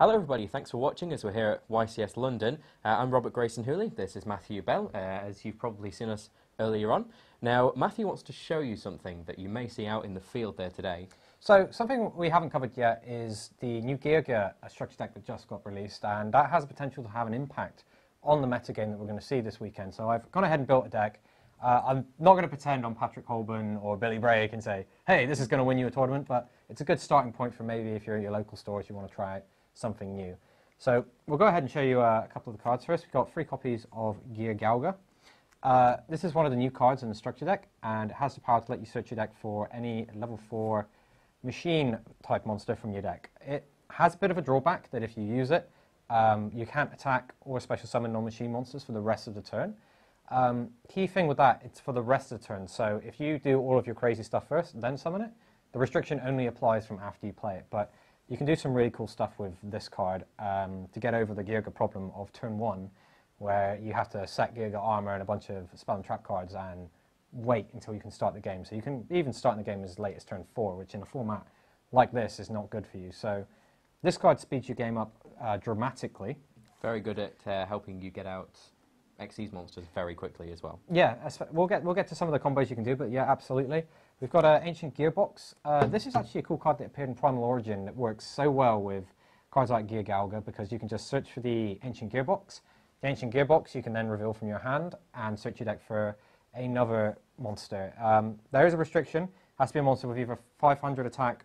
Hello everybody, thanks for watching as we're here at YCS London. I'm Robert Grayson-Hooley, this is Matthew Bell, as you've probably seen us earlier on. Now, Matthew wants to show you something that you may see out in the field there today. So, something we haven't covered yet is the new Geargia structure deck that just got released, and that has the potential to have an impact on the metagame that we're going to see this weekend. So I've gone ahead and built a deck. I'm not going to pretend I'm Patrick Holborn or Billy Bragg and say, hey, this is going to win you a tournament, but it's a good starting point for maybe if you're at your local stores, you want to try out something new. So we'll go ahead and show you a couple of the cards first. We've got 3 copies of Geargia. This is one of the new cards in the structure deck, and it has the power to let you search your deck for any level 4 machine type monster from your deck. It has a bit of a drawback that if you use it, you can't attack or special summon non-machine monsters for the rest of the turn. Key thing with that, it's for the rest of the turn. So if you do all of your crazy stuff first, then summon it, the restriction only applies from after you play it. But you can do some really cool stuff with this card to get over the Geargia problem of turn 1, where you have to set Geargia armor and a bunch of spell and trap cards and wait until you can start the game. So you can even start the game as late as turn 4, which in a format like this is not good for you. So this card speeds your game up dramatically. Very good at helping you get out Xyz monsters very quickly as well. Yeah, we'll get to some of the combos you can do, but yeah, absolutely. We've got an Ancient Gearbox. This is actually a cool card that appeared in Primal Origin that works so well with cards like Geargia because you can just search for the Ancient Gearbox. The Ancient Gearbox you can then reveal from your hand and search your deck for another monster. There is a restriction. It has to be a monster with either 500 attack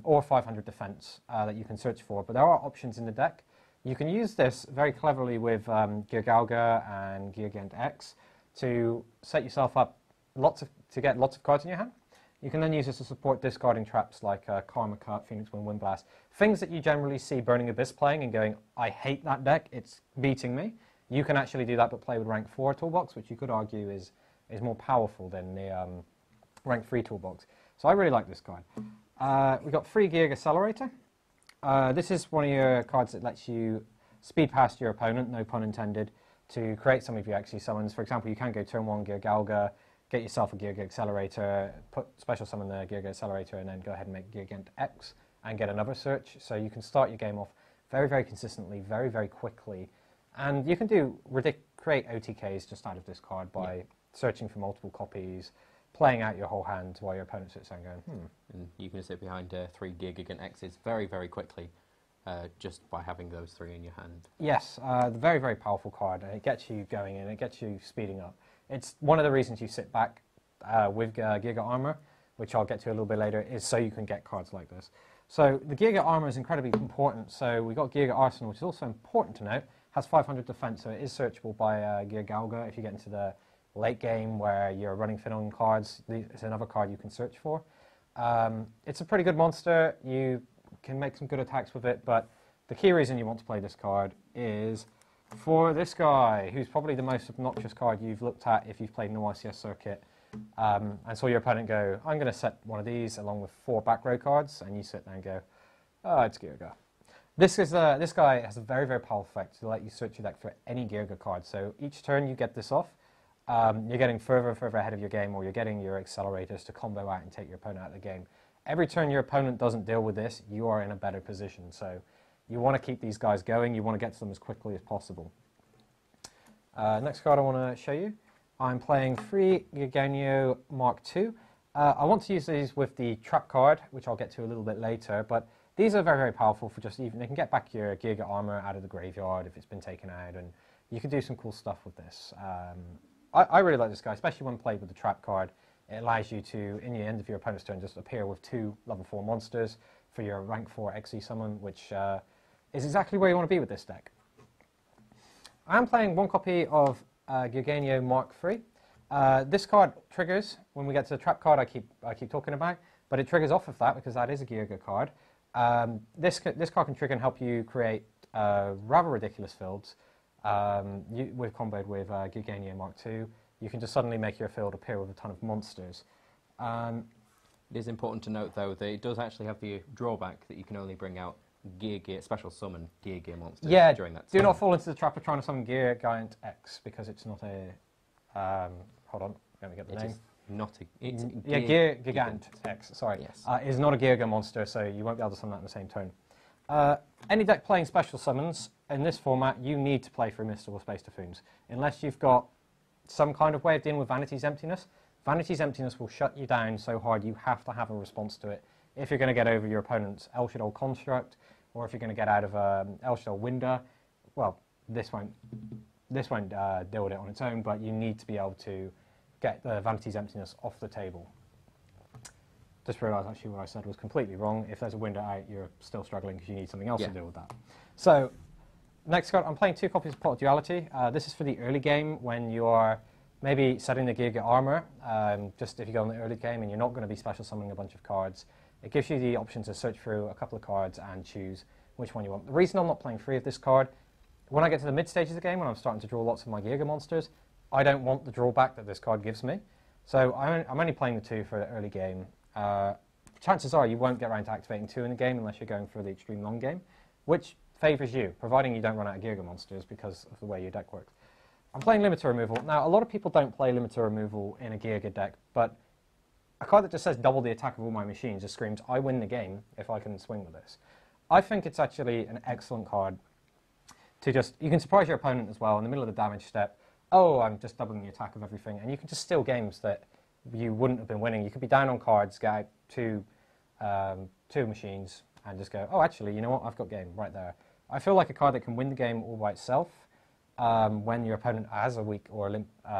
or 500 defense that you can search for, but there are options in the deck. You can use this very cleverly with Geargia and Geargia X to set yourself up to get lots of cards in your hand. You can then use this to support discarding traps like Karma Cut, Phoenix Wind, Wind Blast, things that you generally see Burning Abyss playing and going, I hate that deck, it's beating me. You can actually do that but play with rank 4 toolbox, which you could argue is more powerful than the rank 3 toolbox. So I really like this card. We've got free Geargia Accelerator. This is one of your cards that lets you speed past your opponent, no pun intended, to create some of your Xyz summons. For example, you can go turn 1 Geargia, get yourself a Geargia Accelerator, special summon the Geargia Accelerator, and then go ahead and make Geargia X and get another search. So you can start your game off very, very consistently, very, very quickly. And you can create OTKs just out of this card by searching for multiple copies, playing out your whole hand while your opponent sits there and going, And you can sit behind 3 Geargia X's very, very quickly just by having those 3 in your hand. Yes, very, very powerful card, and it gets you going and it gets you speeding up. It's one of the reasons you sit back with Geargia Armor, which I'll get to a little bit later, is so you can get cards like this. So the Geargia Armor is incredibly important. So we got Geargia Arsenal, which is also important to note, has 500 defense, so it is searchable by Geargia if you get into the late game where you're running thin on cards. It's another card you can search for. It's a pretty good monster. You can make some good attacks with it, but the key reason you want to play this card is for this guy, who's probably the most obnoxious card you've looked at if you've played in the YCS circuit, and saw your opponent go, I'm going to set one of these along with 4 back row cards, and you sit there and go, oh, it's Geargia. This guy has a very, very powerful effect to let you search your deck for any Geargia card. So each turn you get this off, you're getting further and further ahead of your game, or you're getting your accelerators to combo out and take your opponent out of the game. Every turn your opponent doesn't deal with this, you are in a better position. So you want to keep these guys going, you want to get to them as quickly as possible. Next card I want to show you. I'm playing 3 Geargia Mark II. I want to use these with the trap card, which I'll get to a little bit later, but these are very, very powerful for just even, they can get back your Geargia armor out of the graveyard if it's been taken out, and you can do some cool stuff with this. I really like this guy, especially when played with the trap card. It allows you to, in the end of your opponent's turn, just appear with 2 level 4 monsters for your rank 4 Xyz summon, which is exactly where you want to be with this deck. I'm playing 1 copy of Geargia Mark III. This card triggers when we get to the trap card I keep talking about, but it triggers off of that because that is a Geargia card. This card can trigger and help you create rather ridiculous fields. With comboed with Geargia Mark II, you can just suddenly make your field appear with a ton of monsters. It is important to note, though, that it does actually have the drawback that you can only bring out special summon Geargia monsters during that time. Do not fall into the trap of trying to summon Geargia X, because it's not a... hold on, let me get the name. Not a... Geargia X, sorry. Yes. Is not a Geargia monster, so you won't be able to summon that in the same turn. Any deck playing special summons, in this format, you need to play through Mystical Space Typhoons. Unless you've got some kind of way of dealing with Vanity's Emptiness. Vanity's Emptiness will shut you down so hard you have to have a response to it if you're going to get over your opponent's El Shaddai Construct, or if you're going to get out of El Shaddai Window. Well, this won't deal with it on its own, but you need to be able to get the Vanity's Emptiness off the table. Just realised actually what I said was completely wrong. If there's a window out, you're still struggling because you need something else to deal with that. So, next card, I'm playing 2 copies of Pot of Duality. This is for the early game when you're maybe setting the Geargia armor. Just if you go in the early game and you're not going to be special summoning a bunch of cards, it gives you the option to search through a couple of cards and choose which one you want. The reason I'm not playing 3 of this card, when I get to the mid stages of the game, when I'm starting to draw lots of my Geargia monsters, I don't want the drawback that this card gives me. So I'm only playing the 2 for the early game. Chances are you won't get around to activating 2 in the game unless you're going for the extreme long game, which favours you, providing you don't run out of Geargia monsters because of the way your deck works. I'm playing Limiter Removal. Now, a lot of people don't play Limiter Removal in a Geargia deck, but a card that just says double the attack of all my machines just screams, I win the game if I can swing with this. I think it's actually an excellent card to just, you can surprise your opponent as well in the middle of the damage step. Oh, I'm just doubling the attack of everything, and you can just steal games that you wouldn't have been winning. You could be down on cards, get out 2 machines, and just go, oh, actually, you know what, I've got game right there. I feel like a card that can win the game all by itself when your opponent has a weak or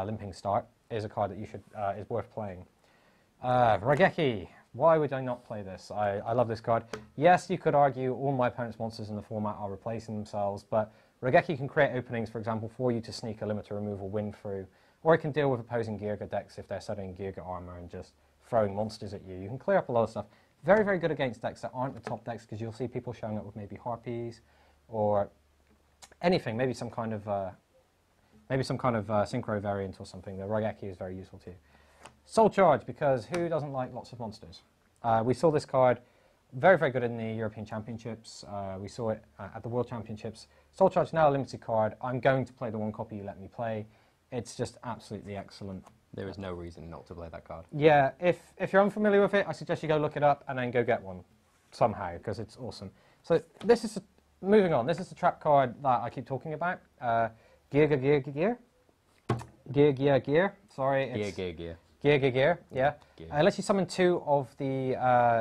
limping start is a card that you should is worth playing. Raigeki. Why would I not play this? I love this card. Yes, you could argue all my opponent's monsters in the format are replacing themselves, but Raigeki can create openings, for example, for you to sneak a Limiter Removal win through, or it can deal with opposing Geargia decks if they're setting Geargia armor and just throwing monsters at you. You can clear up a lot of stuff. Very, very good against decks that aren't the top decks, because you'll see people showing up with maybe Harpies or anything, maybe some kind of synchro variant or something. The Raigeki is very useful to you. Soul Charge, because who doesn't like lots of monsters? We saw this card very, very good in the European Championships. We saw it at the World Championships. Soul Charge, now a limited card. I'm going to play the 1 copy you let me play. It's just absolutely excellent. There is no reason not to play that card. Yeah, if you're unfamiliar with it, I suggest you go look it up and then go get one somehow, because it's awesome. So this is, moving on, this is the trap card that I keep talking about. Gear. Sorry. Gear. Gear, yeah. It lets you summon 2 of the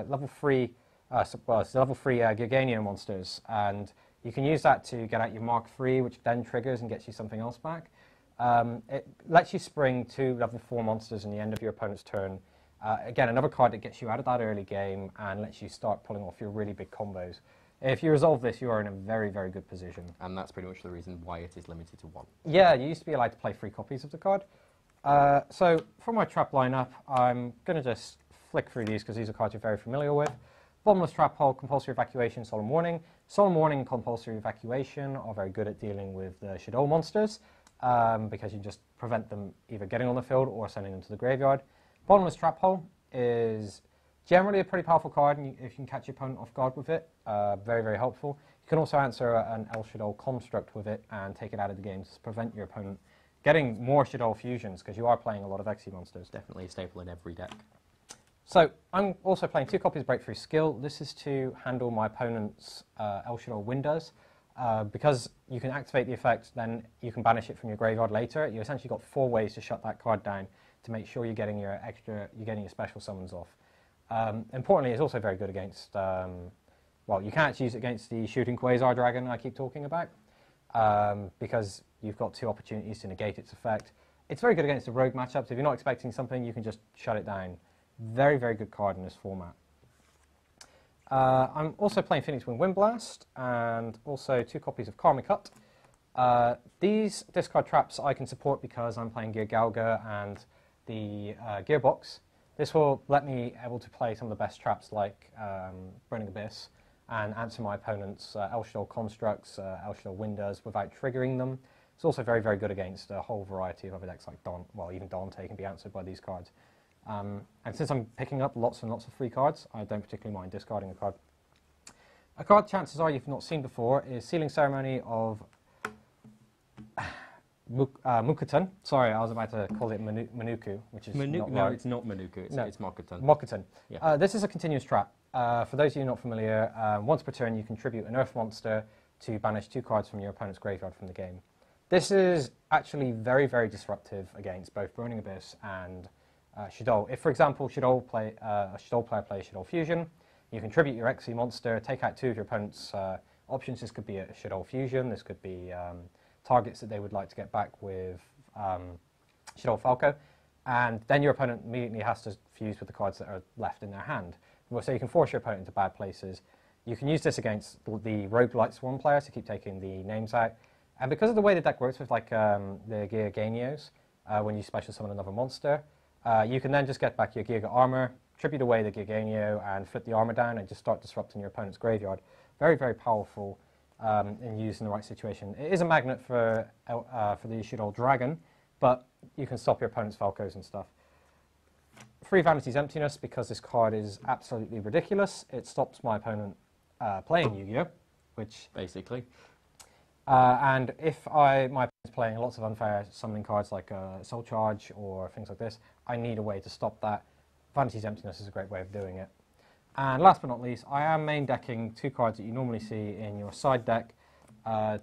level 3, it's level 3 Geargania monsters, and you can use that to get out your Mark 3, which then triggers and gets you something else back. It lets you spring 2 level 4 monsters in the end of your opponent's turn. Again, another card that gets you out of that early game and lets you start pulling off your really big combos. If you resolve this, you are in a very, very good position. And that's pretty much the reason why it is limited to 1. Yeah, you used to be allowed to play 3 copies of the card. So for my trap lineup, I'm going to just flick through these because these are cards you're very familiar with. Bottomless Trap Hole, Compulsory Evacuation, Solemn Warning. Solemn Warning and Compulsory Evacuation are very good at dealing with the Shadow monsters because you just prevent them either getting on the field or sending them to the graveyard. Bottomless Trap Hole is generally a pretty powerful card, and if you can catch your opponent off guard with it, very, very helpful. You can also answer an El Shaddai Construct with it and take it out of the game to prevent your opponent getting more Shadow fusions, because you are playing a lot of Exi monsters. Definitely a staple in every deck. So I'm also playing 2 copies of Breakthrough Skill. This is to handle my opponent's El Shaddai windows. Because you can activate the effect, then you can banish it from your graveyard later. You essentially got 4 ways to shut that card down to make sure you're getting your special summons off. Importantly, it's also very good against, well, you can't use it against the Shooting Quasar Dragon I keep talking about, because you've got 2 opportunities to negate its effect. It's very good against the rogue matchups. If you're not expecting something, you can just shut it down. Very, very good card in this format. I'm also playing Phoenix Wing Windblast, and also 2 copies of Karmic Cut. These discard traps I can support because I'm playing Gear Galga and the Gearbox. This will let me able to play some of the best traps like Burning Abyss and answer my opponent's El Shaddai Constructs, El Shaddai Windows without triggering them. It's also very, very good against a whole variety of other decks like even Dante can be answered by these cards. And since I'm picking up lots and lots of free cards, I don't particularly mind discarding a card. A card chances are you've not seen before is Sealing Ceremony of Mokuton. Sorry, I was about to call it Manuku, which is not No, right. it's not Manuku, it's, No. it's Mokuton. Mokuton. Yeah. This is a continuous trap. For those of you not familiar, once per turn you contribute an Earth monster to banish 2 cards from your opponent's graveyard from the game. This is actually very, very disruptive against both Burning Abyss and Shadol. If, for example, a Shadol player plays Shadol Fusion, you contribute your Xe monster, take out 2 of your opponent's options. This could be a Shadol Fusion, this could be targets that they would like to get back with Shadol Falco, and then your opponent immediately has to fuse with the cards that are left in their hand. So you can force your opponent into bad places. You can use this against the Rogue Light Swarm players to keep taking the names out. And because of the way the deck works with like the Gearganios, when you special summon another monster, you can then just get back your Gearga armor, tribute away the Gearganio, and flip the armor down and just start disrupting your opponent's graveyard. Very, very powerful and used in the right situation. It is a magnet for the Shadol Dragon, but you can stop your opponent's Falcos and stuff. 3 Vanity's Emptiness, because this card is absolutely ridiculous. It stops my opponent playing Yu-Gi-Oh! Which Basically. and if my opponent's playing lots of unfair summoning cards like Soul Charge or things like this, I need a way to stop that. Vanity's Emptiness is a great way of doing it. And last but not least, I am main decking 2 cards that you normally see in your side deck,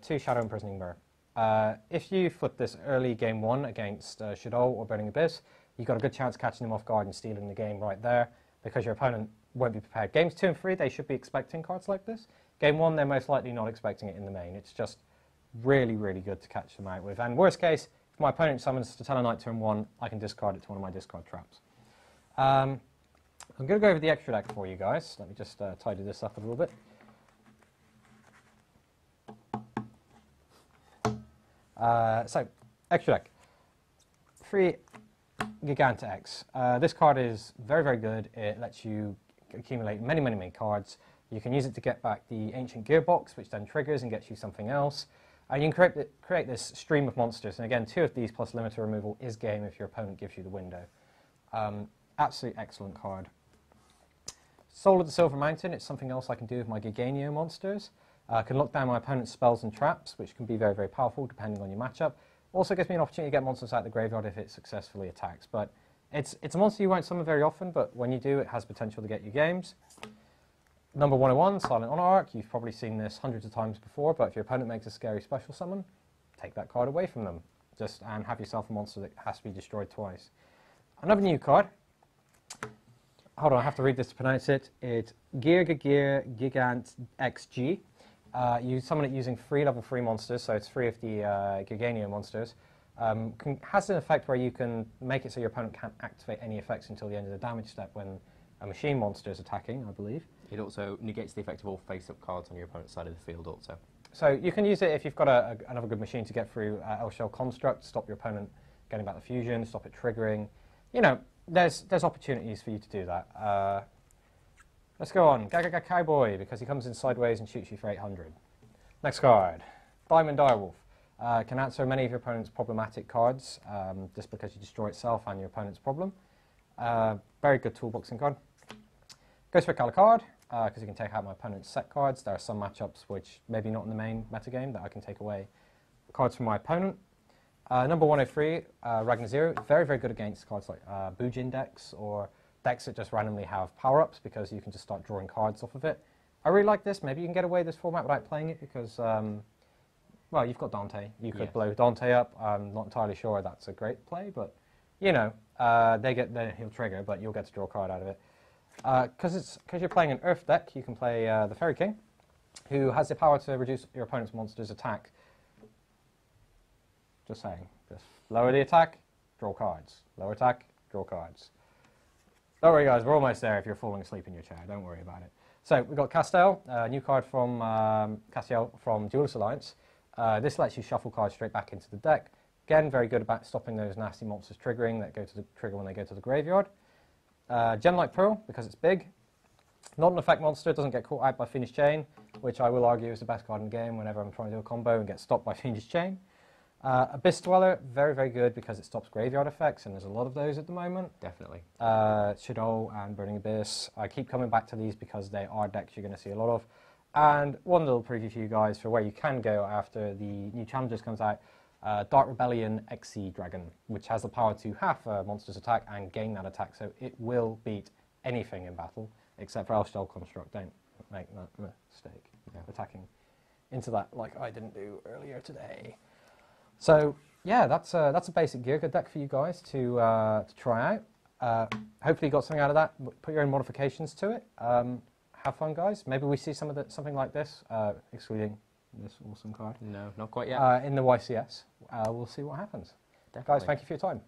2 Shadow Imprisoning Mirror. If you flip this early game 1 against Shadol or Burning Abyss, you've got a good chance of catching them off guard and stealing the game right there, because your opponent won't be prepared. Games 2 and 3, they should be expecting cards like this. Game 1, they're most likely not expecting it in the main. It's just really, really good to catch them out with. And worst case, if my opponent summons Stellar Knight turn 1, I can discard it to one of my discard traps. I'm going to go over the extra deck for you guys. Let me just tidy this up a little bit. So, extra deck. 3 Giganta X. This card is very, very good. It lets you accumulate many, many, many cards. You can use it to get back the Ancient Gearbox, which then triggers and gets you something else. And you can create this stream of monsters. And again, 2 of these plus limiter removal is game if your opponent gives you the window. Absolutely excellent card. Soul of the Silver Mountain, it's something else I can do with my Giganio monsters. I can lock down my opponent's spells and traps, which can be very, very powerful depending on your matchup. Also gives me an opportunity to get monsters out of the graveyard if it successfully attacks. But it's a monster you won't summon very often, but when you do, it has potential to get you games. Number 101, Silent Monarch. You've probably seen this hundreds of times before, but if your opponent makes a scary special summon, take that card away from them. And have yourself a monster that has to be destroyed twice. Another new card. Hold on, I have to read this to pronounce it. It's Geargia Gigant XG. You summon it using 3 level 3 monsters, so it's 3 of the Giganio monsters. Has an effect where you can make it so your opponent can't activate any effects until the end of the damage step when a machine monster is attacking, I believe. It also negates the effect of all face-up cards on your opponent's side of the field also. So you can use it if you've got another good machine to get through L-Shell Construct, stop your opponent getting back the fusion, stop it triggering. You know, there's opportunities for you to do that. Let's go on. Gagaga Cowboy, because he comes in sideways and shoots you for 800. Next card. Diamond Direwolf. Can answer many of your opponent's problematic cards, just because you destroy itself and your opponent's problem. Very good toolboxing card. Ghost Rick Alucard, because you can take out my opponent's set cards. There are some matchups which maybe not in the main metagame that I can take away cards from my opponent. Number 103, Ragnar Zero. Very, very good against cards like Bujin decks or decks that just randomly have power-ups, because you can just start drawing cards off of it. I really like this. Maybe you can get away with this format without playing it because, well, you've got Dante. You could blow Dante up. I'm not entirely sure that's a great play, but, you know, then he'll trigger, but you'll get to draw a card out of it. Because you're playing an Earth deck, you can play the Fairy King, who has the power to reduce your opponent's monster's attack. Just saying. Just lower the attack, draw cards. Lower attack, draw cards. Don't worry, guys. We're almost there if you're falling asleep in your chair. Don't worry about it. So we've got Castel, a new card from Castiel from Duelist Alliance. This lets you shuffle cards straight back into the deck. Again, very good about stopping those nasty monsters triggering that go to the trigger when they go to the graveyard. Gemlight Pearl, because it's big. Not an effect monster, doesn't get caught out by Fiendish Chain, which I will argue is the best card in the game whenever I'm trying to do a combo and get stopped by Fiendish Chain. Abyss Dweller, very, very good because it stops graveyard effects, and there's a lot of those at the moment. Definitely. Shadol and Burning Abyss. I keep coming back to these because they are decks you're going to see a lot of. And one little preview for you guys for where you can go after the new Challengers comes out. Dark Rebellion XC Dragon, which has the power to half a monster's attack and gain that attack, so it will beat anything in battle, except for Elf-Shell Construct. Don't make that mistake. Yeah. Attacking into that like I didn't do earlier today. So yeah, that's a basic Geargia deck for you guys to try out. Hopefully you got something out of that. Put your own modifications to it. Have fun, guys. Maybe we see something like this, excluding this awesome card. No, not quite yet. In the YCS. We'll see what happens. Definitely. Guys, thank you for your time.